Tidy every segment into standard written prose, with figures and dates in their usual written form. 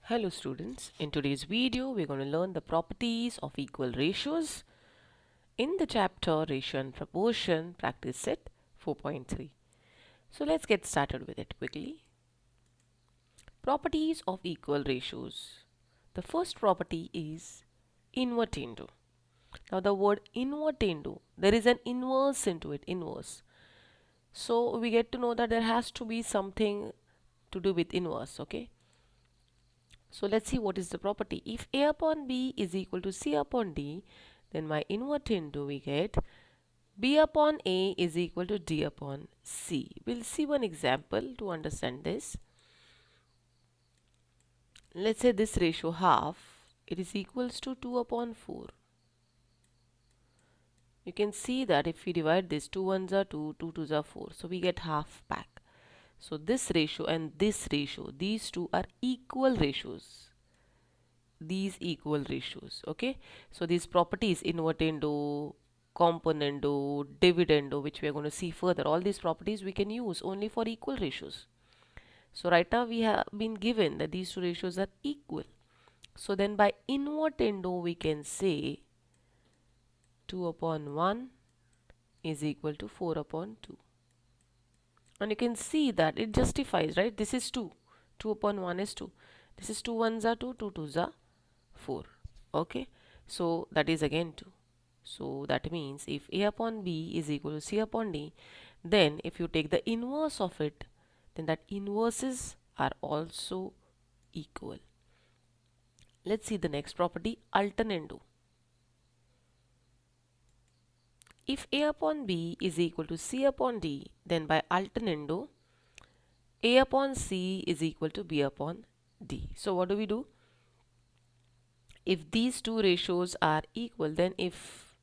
Hello students, in today's video we're going to learn the properties of equal ratios in the chapter Ratio and Proportion practice set 4.3. So let's get started with it quickly. Properties of equal ratios. The first property is invertendo. Now the word invertendo, there is an inverse into it, inverse. So we get to know that there has to be something to do with inverse, okay? So let's see what is the property. If A upon B is equal to C upon D, then by invertendo we get B upon A is equal to D upon C. We'll see one example to understand this. Let's say this ratio half, it is equals to 2 upon 4. You can see that if we divide this, 2 ones are 2, 2 twos are 4. So we get half back. So this ratio and this ratio, these two are equal ratios. These equal ratios, okay? So these properties, invertendo, componendo, dividendo, which we are going to see further, all these properties we can use only for equal ratios. So right now we have been given that these two ratios are equal. So then by invertendo we can say 2 upon 1 is equal to 4 upon 2. And you can see that it justifies, right? This is 2. 2 upon 1 is 2. This is 2 ones are 2, 2 twos are 4. Okay. So that is again 2. So that means if A upon B is equal to C upon D, then if you take the inverse of it, then that inverses are also equal. Let's see the next property, alternando. If A upon B is equal to C upon D, then by alternando, A upon C is equal to B upon D. So what do we do? If these two ratios are equal, then if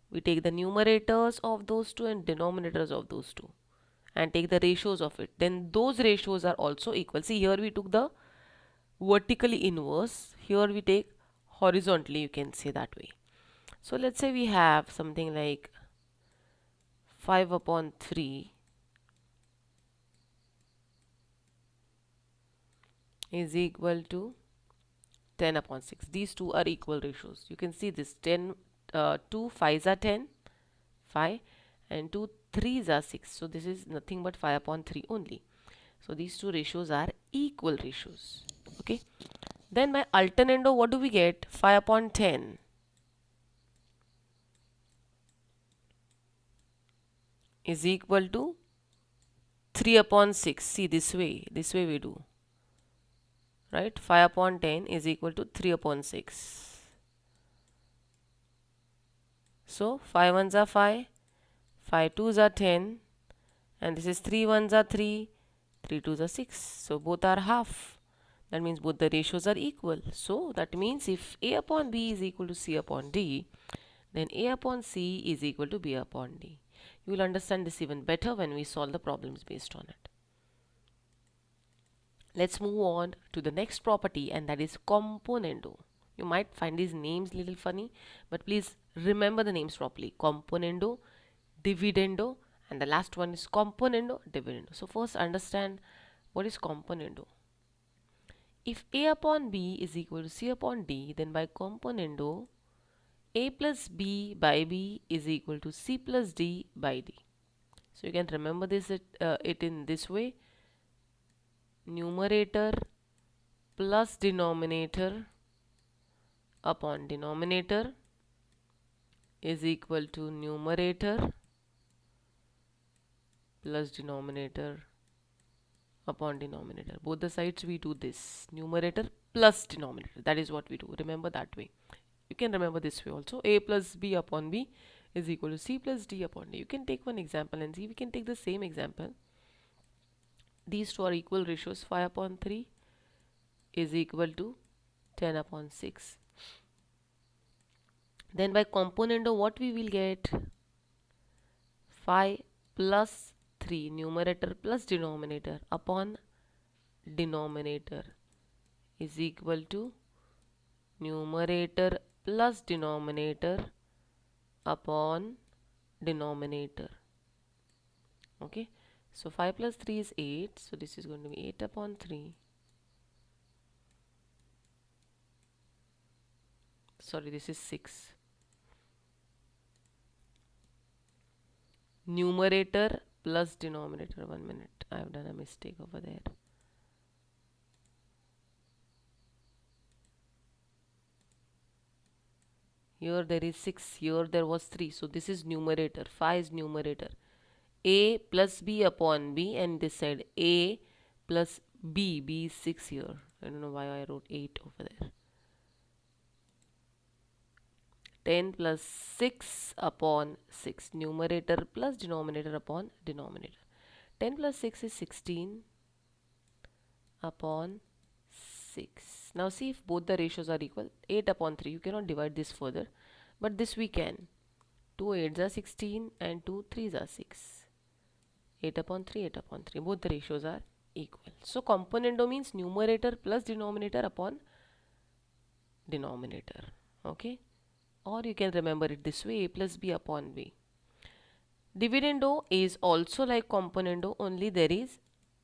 we take the numerators of those two and denominators of those two and take the ratios of it, then those ratios are also equal. See, here we took the vertically inverse, here we take horizontally, you can say that way. So let's say we have something like 5 upon 3 is equal to 10 upon 6. These two are equal ratios. You can see this 10, 2 5s are 10, 5, and 2 3s are 6. So this is nothing but 5 upon 3 only. So these two ratios are equal ratios. Okay. Then by alternando, what do we get? 5 upon 10 is equal to 3 upon 6. See, this way we do. Right? 5 upon 10 is equal to 3 upon 6. So 5 ones are 5, 5 twos are 10, and this is 3 ones are 3, 3 twos are 6. So both are half. That means both the ratios are equal. So that means if A upon B is equal to C upon D, then A upon C is equal to B upon D. You will understand this even better when we solve the problems based on it. Let's move on to the next property, and that is componendo. You might find these names little funny, but please remember the names properly. Componendo, dividendo, and the last one is componendo, dividendo. So first understand what is componendo. If A upon B is equal to C upon D, then by componendo, A plus B by B is equal to C plus D by D. So you can remember this it in this way. Numerator plus denominator upon denominator is equal to numerator plus denominator upon denominator. Both the sides we do this, numerator plus denominator. That is what we do. Remember that way. You can remember this way also. A plus B upon B is equal to C plus D upon D. You can take one example and see. We can take the same example. These two are equal ratios. 5 upon 3 is equal to 10 upon 6. Then by componendo, what we will get? 5 plus 3, numerator plus denominator upon denominator is equal to numerator plus denominator upon denominator. Okay, so 5 plus 3 is 8, so this is going to be 8 upon 3 sorry, this is 6. Numerator plus denominator. 1 minute, I have done a mistake over there. Here there is 6, here there was 3, so this is numerator, 5 is numerator. A plus B upon B, and this side A plus B, B is 6 here. I don't know why I wrote 8 over there. 10 plus 6 upon 6, numerator plus denominator upon denominator. 10 plus 6 is 16 upon 6. Now see if both the ratios are equal. 8 upon 3, you cannot divide this further, but this we can. 2 8s are 16 and 2 3s are 6. 8 upon 3, 8 upon 3, both the ratios are equal. So componendo means numerator plus denominator upon denominator. Okay, or you can remember it this way, a plus b upon b. Dividendo is also like componendo, only there is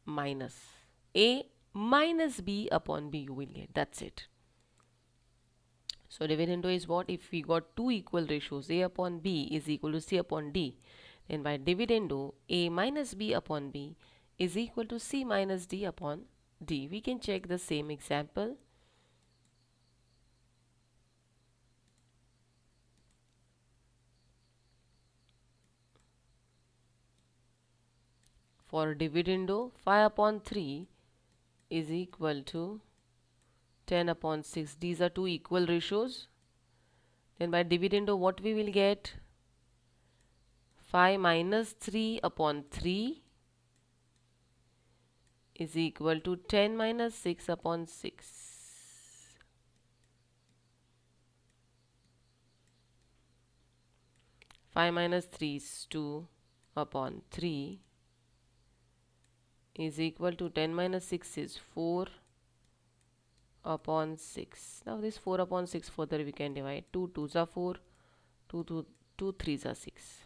minus. A minus b upon b you will get, that's it. So dividendo is what? If we got two equal ratios, a upon b is equal to c upon d, then by dividendo, a minus b upon b is equal to c minus d upon d. We can check the same example. For dividendo, 5 upon 3 is equal to 10 upon 6. These are two equal ratios. Then by dividendo, what we will get? 5 minus 3 upon 3 is equal to 10 minus 6 upon 6. Five minus 3 is 2 upon 3 is equal to 10 minus 6 is 4 upon 6. Now this 4 upon 6 further we can divide. 2 2s are 4, 2 3s are 6.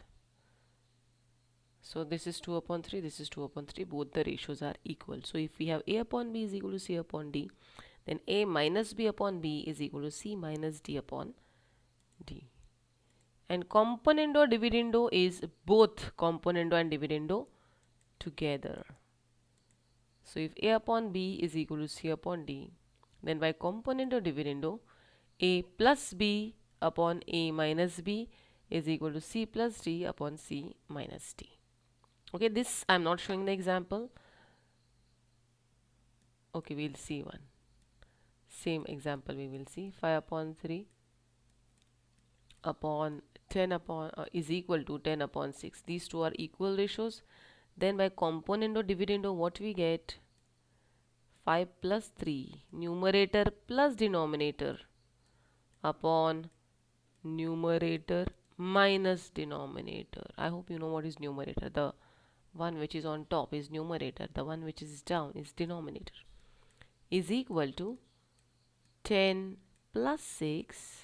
So this is 2 upon 3, this is 2 upon 3, both the ratios are equal. So if we have a upon b is equal to c upon d, then a minus b upon b is equal to c minus d upon d. And componendo dividendo is both componendo and dividendo together. So if a upon b is equal to c upon d, then by componendo dividendo, a plus b upon a minus b is equal to c plus d upon c minus d. Okay, this I'm not showing the example. Okay, we'll see one. Same example we will see. 5 upon 3 upon 10 upon is equal to 10 upon 6. These two are equal ratios. Then by componendo dividendo, what we get? 5 plus 3, numerator plus denominator upon numerator minus denominator. I hope you know what is numerator. The one which is on top is numerator, the one which is down is denominator, is equal to 10 plus 6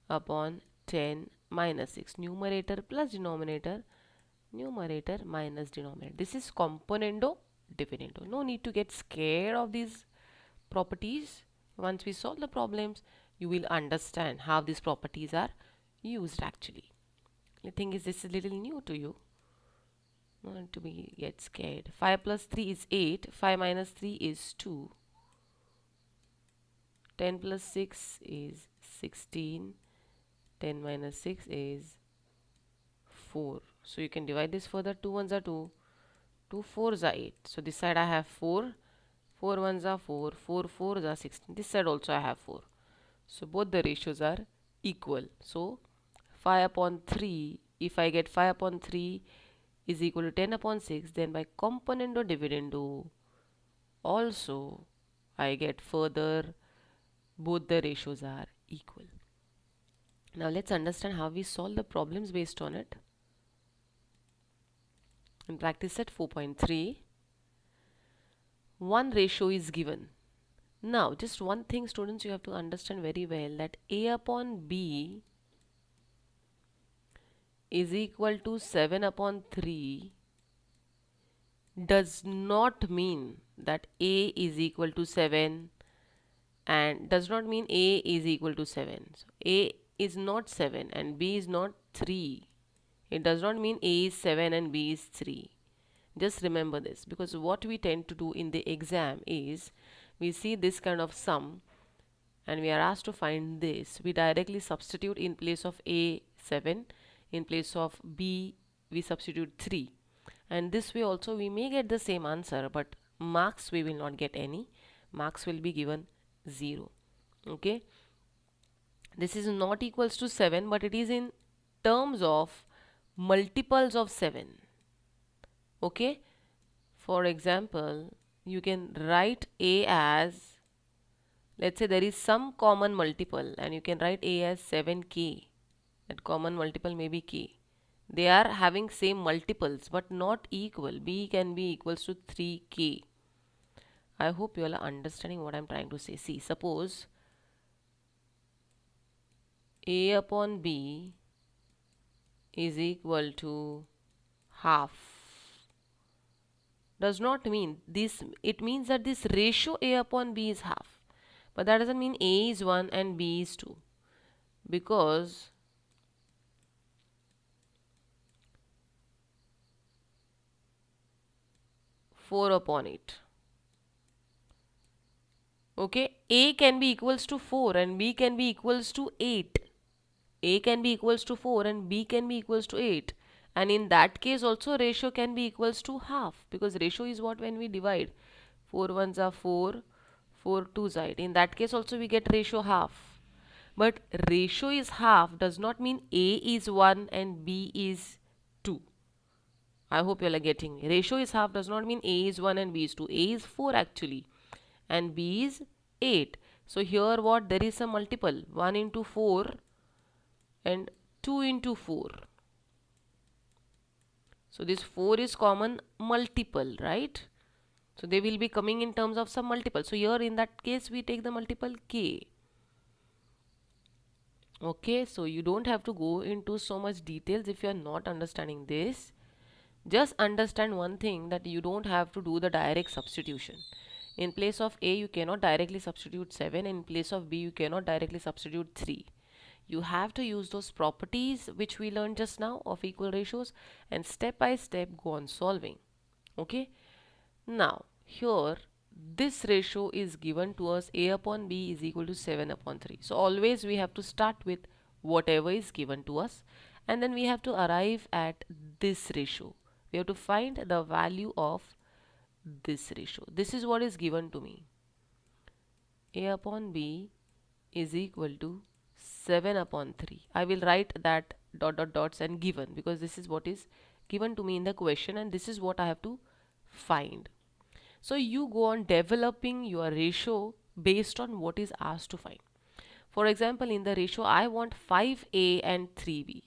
upon 10 minus 6. Numerator plus denominator, numerator minus denominator. This is componendo dividendo. No need to get scared of these properties. Once we solve the problems, you will understand how these properties are used actually. The thing is, this is a little new to you. Not to be get scared. 5 plus 3 is 8. 5 minus 3 is 2. 10 plus 6 is 16. 10 minus 6 is 4. So you can divide this further. 2 1s are 2. 2 4s are 8. So this side I have 4. 4 1s are 4. 4 4s are 16. This side also I have 4. So both the ratios are equal. So 5 upon 3, if I get 5 upon 3 is equal to 10 upon 6, then by componendo dividendo also I get further both the ratios are equal. Now let's understand how we solve the problems based on it. In practice set 4.3, one ratio is given. Now just one thing, students, you have to understand very well, that a upon b is equal to 7 upon 3 does not mean that a is equal to 7 and does not mean A is equal to 7. So A is not 7 and B is not 3. It does not mean A is 7 and B is 3. Just remember this, because what we tend to do in the exam is we see this kind of sum and we are asked to find this. We directly substitute in place of A 7, in place of B we substitute 3, and this way also we may get the same answer, but marks we will not get any. Marks will be given 0. Okay, this is not equals to 7, but it is in terms of multiples of 7. Okay, for example, you can write A as, let's say there is some common multiple and you can write A as 7k. That common multiple may be k. They are having same multiples but not equal. B can be equals to 3k. I hope you all are understanding what I'm trying to say. See, suppose A upon B is equal to half. Does not mean this, it means that this ratio A upon B is half. But that doesn't mean A is 1 and B is 2. Because four upon it. Okay, A can be equals to 4 and B can be equals to 8. A can be equals to 4 and B can be equals to 8. And in that case also ratio can be equals to half, because ratio is what when we divide. 4 ones are 4, 4 twos are 8. In that case also we get ratio half. But ratio is half does not mean A is 1 and B is 2. I hope you all are getting me. Ratio is half does not mean A is 1 and B is 2. A is 4 actually and B is 8. So here what, there is a multiple 1 into 4 and 2 into 4. So this 4 is common multiple, right? So they will be coming in terms of some multiple. So here in that case we take the multiple k. Okay, so you don't have to go into so much details if you are not understanding this. Just understand one thing, that you don't have to do the direct substitution. In place of A you cannot directly substitute 7, in place of B you cannot directly substitute 3. You have to use those properties which we learned just now of equal ratios and step by step go on solving. Okay, now here this ratio is given to us, A upon B is equal to 7 upon 3. So always we have to start with whatever is given to us and then we have to arrive at this ratio. We have to find the value of this ratio. This is what is given to me. A upon B is equal to 7 upon 3. I will write that dot dot dots and given, because this is what is given to me in the question and this is what I have to find. So you go on developing your ratio based on what is asked to find. For example, in the ratio I want 5A and 3B.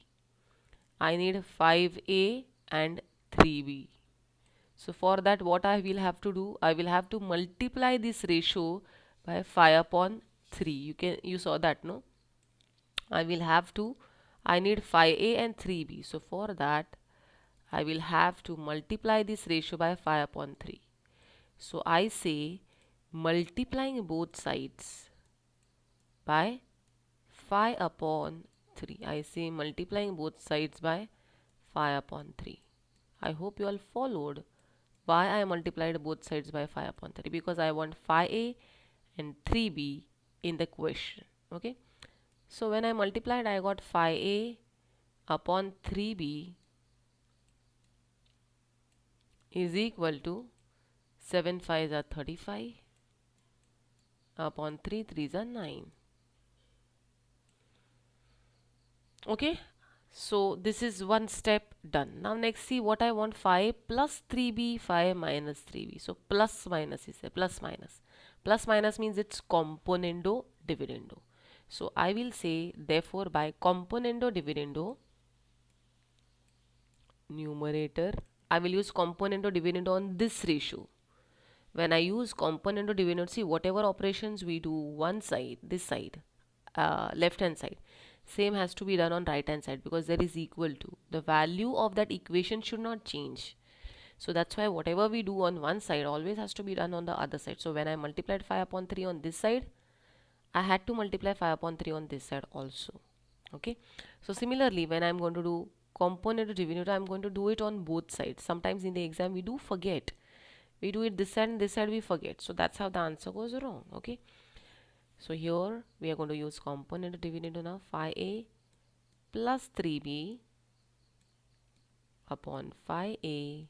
I need 5A and 3B. So for that what I will have to do, I will have to multiply this ratio by 5 upon 3. You saw that, no? I need 5A and 3B. So for that I will have to multiply this ratio by 5 upon 3. So I say multiplying both sides by 5 upon 3. I say multiplying both sides by 5 upon 3. I hope you all followed why I multiplied both sides by 5 upon 3, because I want 5A and 3B in the question. Okay, so when I multiplied I got 5A upon 3B is equal to 7 5s are 35 upon 3 3s are 9. Okay, so this is one step done. Now next see what I want, 5 plus 3b, 5 minus 3b. So plus minus is a plus minus. Plus minus means it's componendo dividendo. So I will say therefore by componendo dividendo, numerator, I will use componendo dividendo on this ratio. When I use componendo dividendo, see whatever operations we do one side, this side, left hand side, same has to be done on right hand side, because there is equal to. The value of that equation should not change. So that's why whatever we do on one side always has to be done on the other side. So when I multiplied 5 upon 3 on this side, I had to multiply 5 upon 3 on this side also. Okay, so similarly, when I'm going to do component to denominator, I'm going to do it on both sides. Sometimes in the exam we do forget, we do it this side and this side we forget, so that's how the answer goes wrong. Okay, so here we are going to use component to denominator now. 5a plus 3b upon 5a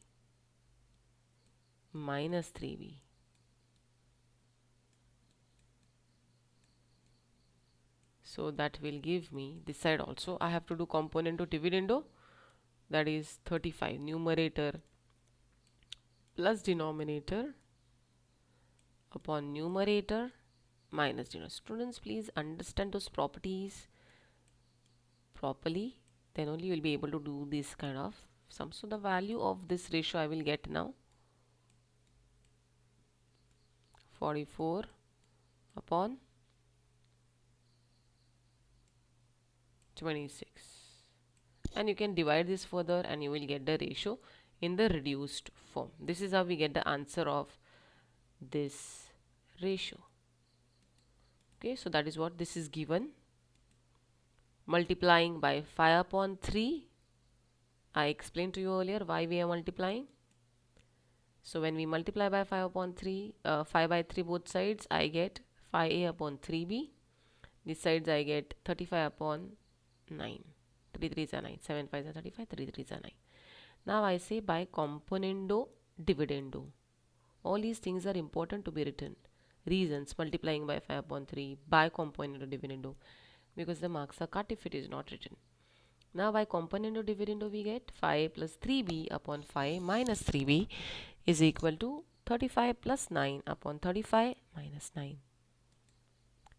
minus 3b. So that will give me this side also. I have to do component to dividendo, that is 35, numerator plus denominator upon numerator minus denominator. Students, please understand those properties properly, then only you will be able to do this kind of sum. So the value of this ratio I will get now 44 upon 26, and you can divide this further and you will get the ratio in the reduced form. This is how we get the answer of this ratio. Okay, so that is what this is given. Multiplying by 5 upon 3, I explained to you earlier why we are multiplying. So when we multiply by 5 upon 3, 5 by 3 both sides, I get 5a upon 3b. This sides I get 35 upon 9. 3 3s are 9, 7 5s are 35, 3 3s are 9. Now I say by componendo dividendo. All these things are important to be written. Reasons: multiplying by 5 upon 3, by componendo dividendo, because the marks are cut if it is not written. Now by componendo dividendo we get 5 plus 3b upon 5 minus 3b is equal to 35 plus 9 upon 35 minus 9.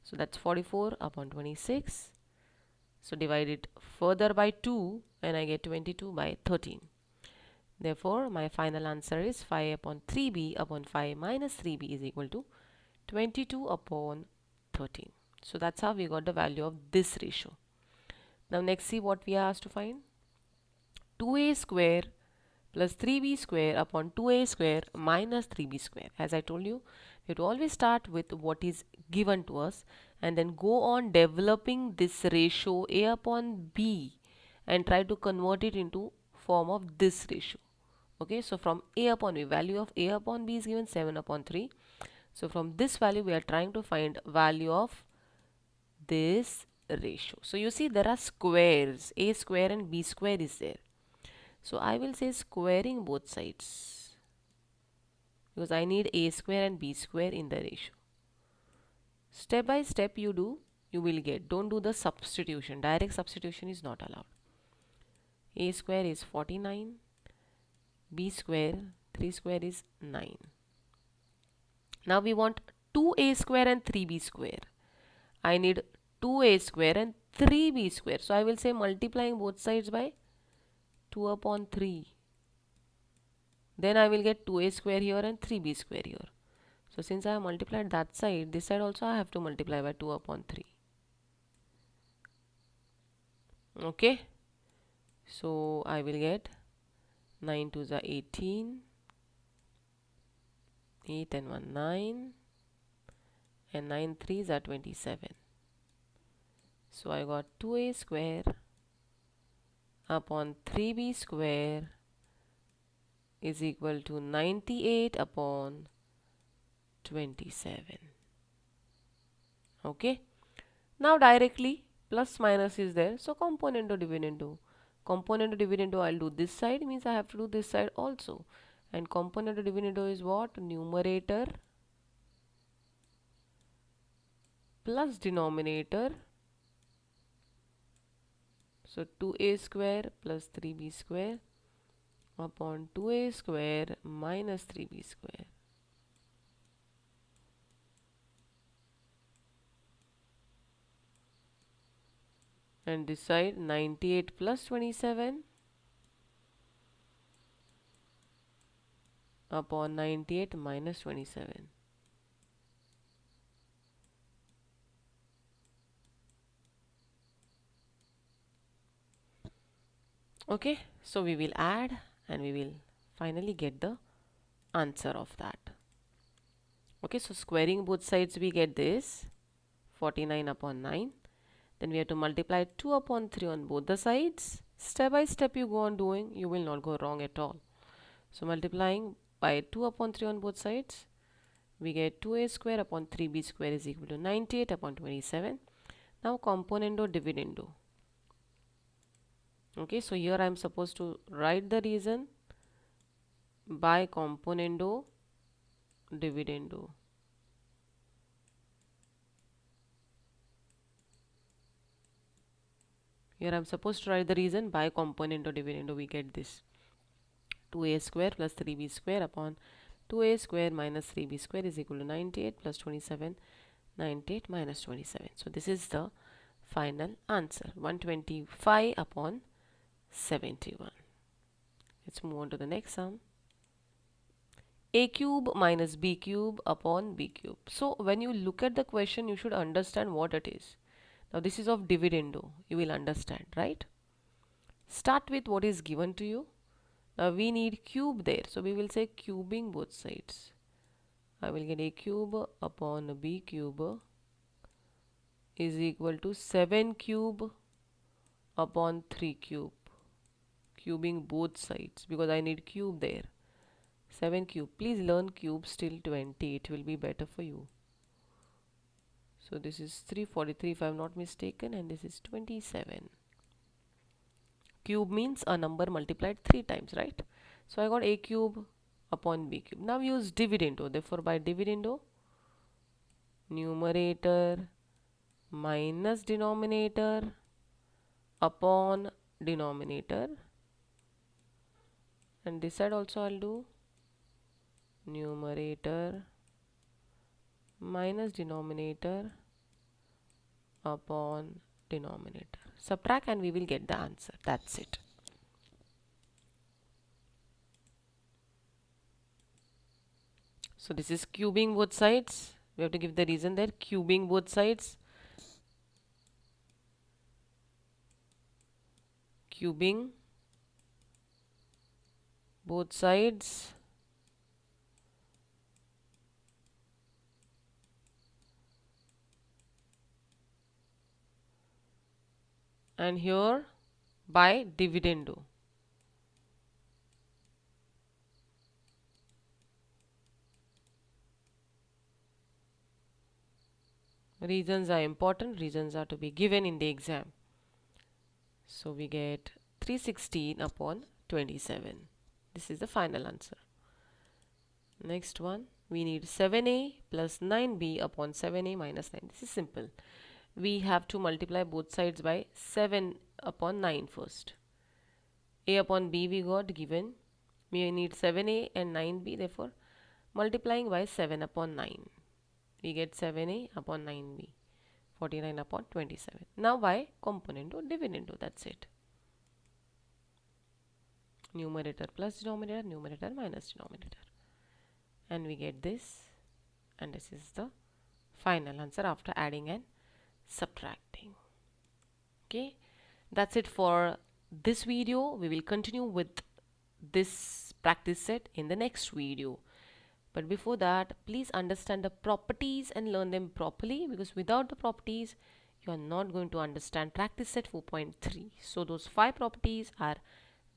So that's 44 upon 26. So divide it further by 2 and I get 22 by 13. Therefore, my final answer is 5 upon 3b upon 5 minus 3b is equal to 22 upon 13. So that's how we got the value of this ratio. Now next, see what we are asked to find. 2a square plus 3b square upon 2a square minus 3b square. As I told you, we have to always start with what is given to us and then go on developing this ratio a upon b and try to convert it into form of this ratio. Okay, so from a upon b, value of a upon b is given 7 upon 3. So from this value we are trying to find value of this ratio. So you see there are squares, a square and b square is there. So I will say squaring both sides because I need a square and b square in the ratio. Step by step you do, you will get. Don't do the substitution. Direct substitution is not allowed. A square is 49, b square, 3 square is 9. Now we want 2a square and 3b square. I need 2a square and 3b square. So I will say multiplying both sides by 2 upon 3. Then I will get 2a square here and 3b square here. So since I have multiplied that side, this side also I have to multiply by 2 upon 3. Okay. So I will get 9 2s are 18, 8 and 1 9, and 9 3s are 27. So I got 2a square upon 3b square is equal to 98 upon 27. Okay. Now directly plus minus is there, so componendo dividendo. Componendo dividendo I'll do this side, means I have to do this side also. And componendo dividendo is what? Numerator plus denominator. So 2a square plus 3b square upon 2a square minus 3b square. And this side 98 plus 27 upon 98 minus 27. Okay, so we will add and we will finally get the answer of that. Okay, so squaring both sides we get this 49 upon 9. Then we have to multiply 2 upon 3 on both the sides. Step by step you go on doing, you will not go wrong at all. So multiplying by 2 upon 3 on both sides, we get 2a square upon 3b square is equal to 98 upon 27. Now componendo dividendo. Okay, so here I am supposed to write the reason by componendo dividendo. Here I am supposed to write the reason by componendo dividendo. We get this 2a square plus 3b square upon 2a square minus 3b square is equal to 98 plus 27, 98 minus 27. So this is the final answer, 125 upon 71. Let's move on to the next sum. A cube minus b cube upon b cube. So when you look at the question, you should understand what it is. Now this is of dividendo. You will understand, right? Start with what is given to you. Now we need cube there. So we will say cubing both sides. I will get a cube upon b cube is equal to 7 cube upon 3 cube. Cubing both sides because I need cube there. 7 cube. Please learn cubes till 20. It will be better for you. So this is 343 if I am not mistaken, and this is 27. Cube means a number multiplied 3 times, right? So I got a cube upon b cube. Now use dividendo. Therefore by dividendo, numerator minus denominator upon denominator, and this side also I'll do numerator minus denominator upon denominator. Subtract and we will get the answer. That's it. So this is cubing both sides. We have to give the reason there. Cubing both sides. Cubing both sides. And here by dividendo. Reasons are important. Reasons are to be given in the exam. So we get 316 upon 27. This is the final answer. Next one, we need 7a plus 9b upon 7a minus 9. This is simple. We have to multiply both sides by 7 upon 9 first. A upon b we got given. We need 7a and 9b. Therefore, multiplying by 7 upon 9. We get 7a upon 9b. 49 upon 27. Now by componendo dividendo. That's it. Numerator plus denominator, numerator minus denominator. And we get this. And this is the final answer after adding and subtracting. Okay. That's it for this video. We will continue with this practice set in the next video. But before that, please understand the properties and learn them properly, because without the properties, you are not going to understand practice set 4.3. So those 5 properties are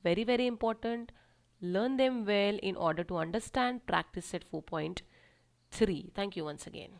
very, very important. Learn them well in order to understand practice set 4.3. Thank you once again.